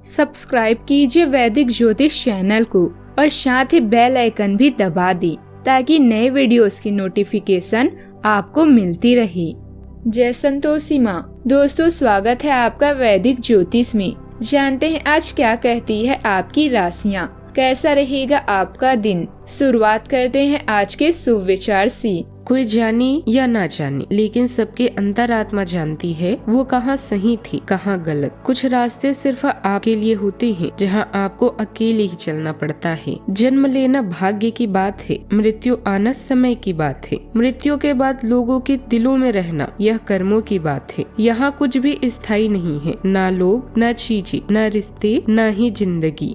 Subscribe कीजिए वैदिक ज्योतिष चैनल को और साथ ही बेल आइकन भी दबा दी ताकि नए वीडियोस की नोटिफिकेशन आपको मिलती रहे। जय संतोषी माँ। दोस्तों, स्वागत है आपका वैदिक ज्योतिष में। जानते हैं आज क्या कहती है आपकी राशियाँ, कैसा रहेगा आपका दिन। शुरुआत करते हैं आज के शुभ विचार से। कोई जाने या ना जाने, लेकिन सबके अंतरात्मा जानती है वो कहाँ सही थी कहाँ गलत। कुछ रास्ते सिर्फ आपके लिए होते हैं जहाँ आपको अकेले ही चलना पड़ता है। जन्म लेना भाग्य की बात है, मृत्यु आना समय की बात है। मृत्यु के बाद लोगों के दिलों में रहना यह कर्मों की बात है। यहाँ कुछ भी स्थायी नहीं है, ना लोग, ना चीजें, ना रिश्ते, ना ही जिंदगी।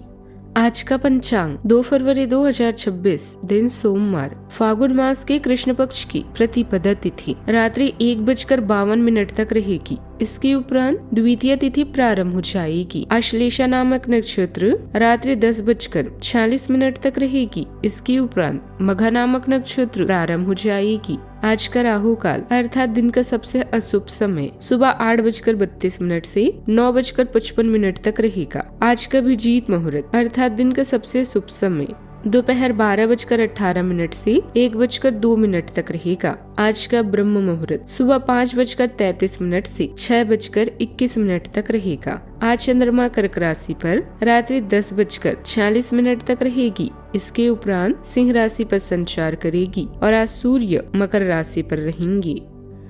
आज का पंचांग 2 फरवरी 2026, दिन सोमवार, फागुन मास के कृष्ण पक्ष की प्रतिपदा तिथि रात्रि 1:52 तक रहेगी। इसके उपरांत द्वितीय तिथि प्रारंभ हो जाएगी। आश्लेषा नामक नक्षत्र रात्रि 10:46 तक रहेगी। इसके उपरांत मघा नामक नक्षत्र प्रारंभ हो जाएगी। आज का राहु काल अर्थात दिन का सबसे अशुभ समय सुबह 8:32 से 9:55 तक रहेगा। आज का अभिजीत मुहूर्त अर्थात दिन का सबसे शुभ समय दोपहर 12:18 से 1:02 तक रहेगा। आज का ब्रह्म मुहूर्त सुबह 5:33 से 6:21 तक रहेगा। आज चंद्रमा कर्क राशि पर रात्रि 10:46 तक रहेगी। इसके उपरांत सिंह राशि पर संचार करेगी और आज सूर्य मकर राशि पर रहेंगे।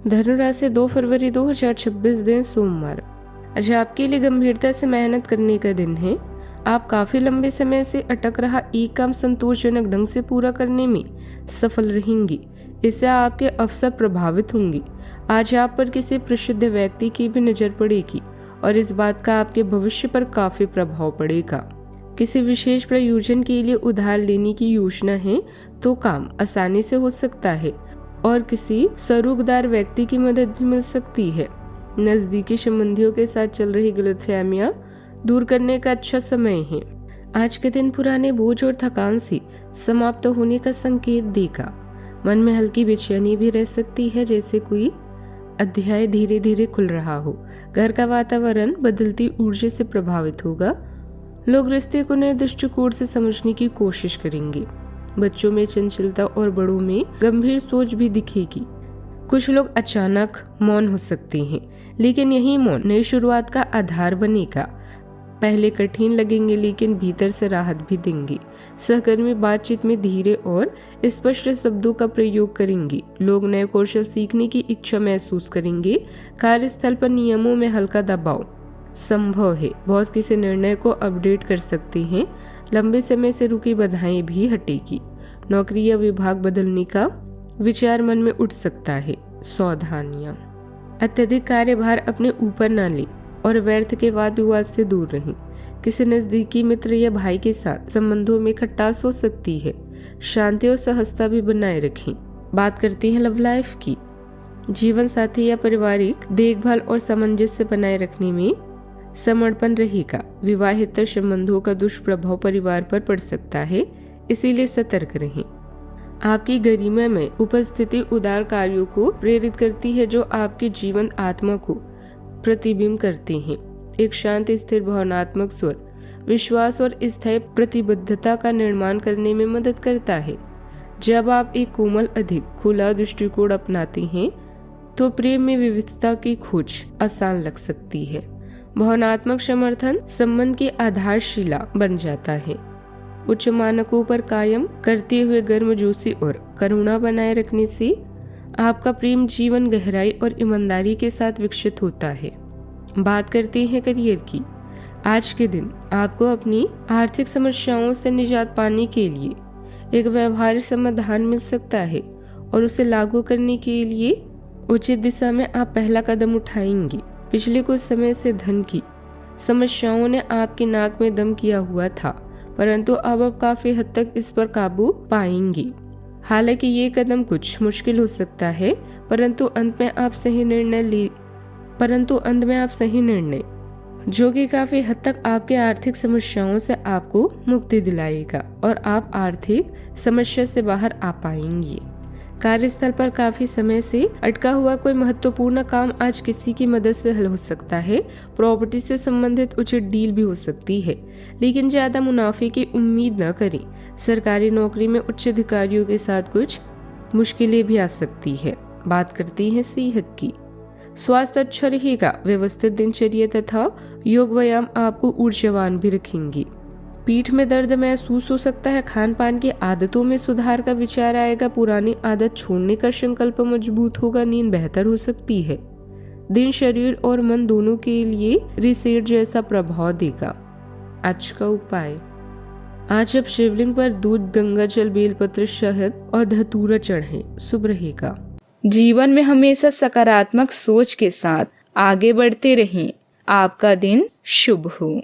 धनु राशि 2 फरवरी 2026, दिन सोमवार। आज आपके लिए गंभीरता से मेहनत करने का दिन है। आप काफी लंबे समय से अटक रहा एक काम संतोषजनक ढंग से पूरा करने में सफल रहेंगी। इससे आपके अवसर प्रभावित होंगे। आज आप पर किसी प्रसिद्ध व्यक्ति की भी नजर पड़ेगी और इस बात का आपके भविष्य पर काफी प्रभाव पड़ेगा। किसी विशेष प्रयोजन के लिए उधार लेने की योजना है तो काम आसानी से हो सकता है और किसी सरूगदार व्यक्ति की मदद भी मिल सकती है। नजदीकी संबंधियों के साथ चल रही गलतफहमियां दूर करने का अच्छा समय है। आज के दिन पुराने बोझ और थकान से समाप्त होने का संकेत देगा। मन में हल्की बेचैनी भी रह सकती है, जैसे कोई अध्याय धीरे धीरे खुल रहा हो। घर का वातावरण बदलती ऊर्जा से प्रभावित होगा। लोग रिश्ते को नए दृष्टिकोण से समझने की कोशिश करेंगे। बच्चों में चंचलता और बड़ों में गंभीर सोच भी दिखेगी। कुछ लोग अचानक मौन हो सकते हैं, लेकिन यही मौन नई शुरुआत का आधार बनेगा। पहले कठिन लगेंगे लेकिन भीतर से राहत भी देंगे। सहकर्मी बातचीत में धीरे और स्पष्ट शब्दों का प्रयोग करेंगे। लोग नए कौशल सीखने की इच्छा महसूस करेंगे। कार्यस्थल पर नियमों में हल्का दबाव संभव है। बॉस किसी निर्णय को अपडेट कर सकते हैं। लंबे समय से रुकी बाधाएं भी हटेगी। नौकरी या विभाग बदलने का विचार मन में उठ सकता है। सावधानियां, अत्यधिक कार्यभार अपने ऊपर न लें और व्यर्थ के वाद विवाद से दूर रहें। किसी नजदीकी मित्र या भाई के साथ संबंधों में खटास हो सकती है। शांति और सहजता भी बनाए रखें। बात करते हैं लव लाइफ की। जीवन साथी या पारिवारिक देखभाल और सामंजस्य बनाए रखने में समर्पण रहेगा। विवाहित संबंधों का दुष्प्रभाव परिवार पर पड़ सकता है, इसीलिए सतर्क रहें। आपकी गरिमा में उपस्थिति उदार कार्यों को प्रेरित करती है जो आपकी जीवन आत्मा को प्रतिबिंब करते हैं। एक शांत स्थिर भावनात्मक स्वर विश्वास और स्थायी प्रतिबद्धता का निर्माण करने में मदद करता है। जब आप एक कोमल अधिक खुला दृष्टिकोण अपनाते हैं तो प्रेम में विविधता की खोज आसान लग सकती है। भावनात्मक समर्थन संबंध की आधारशिला बन जाता है। उच्च मानकों पर कायम करते हुए गर्मजोशी और करुणा बनाए रखने से आपका प्रेम जीवन गहराई और ईमानदारी के साथ विकसित होता है। बात करते हैं करियर की। आज के दिन आपको अपनी आर्थिक समस्याओं से निजात पाने के लिए एक व्यवहारिक समाधान मिल सकता है और उसे लागू करने के लिए उचित दिशा में आप पहला कदम उठाएंगे। पिछले कुछ समय से धन की समस्याओं ने आपकी नाक में दम किया हुआ था, परंतु अब आप काफी हद तक इस पर काबू पाएंगे। हालांकि ये कदम कुछ मुश्किल हो सकता है, परंतु अंत में आप सही निर्णय जो कि काफी हद तक आपके आर्थिक समस्याओं से आपको मुक्ति दिलाएगा और आप आर्थिक समस्या से बाहर आ पाएंगे। कार्यस्थल पर काफी समय से अटका हुआ कोई महत्वपूर्ण काम आज किसी की मदद से हल हो सकता है। प्रॉपर्टी से संबंधित उचित डील भी हो सकती है, लेकिन ज्यादा मुनाफे की उम्मीद न करें। सरकारी नौकरी में उच्च अधिकारियों के साथ कुछ मुश्किलें भी आ सकती है। बात करती हैं सेहत की। स्वास्थ्य अच्छा रहेगा। व्यवस्थित दिनचर्या तथा योग व्यायाम आपको ऊर्जावान भी रखेंगी। पीठ में दर्द महसूस हो सकता है। खान पान की आदतों में सुधार का विचार आएगा। पुरानी आदत छोड़ने का संकल्प मजबूत होगा। नींद बेहतर हो सकती है। दिन शरीर और मन दोनों के लिए रिसेट जैसा प्रभाव देगा। आज का उपाय, आज आप शिवलिंग पर दूध, गंगा जल, बेलपत्र, शहद और धतूरा चढ़ें। शुभ रहेगा। जीवन में हमेशा सकारात्मक सोच के साथ आगे बढ़ते रहें। आपका दिन शुभ हो।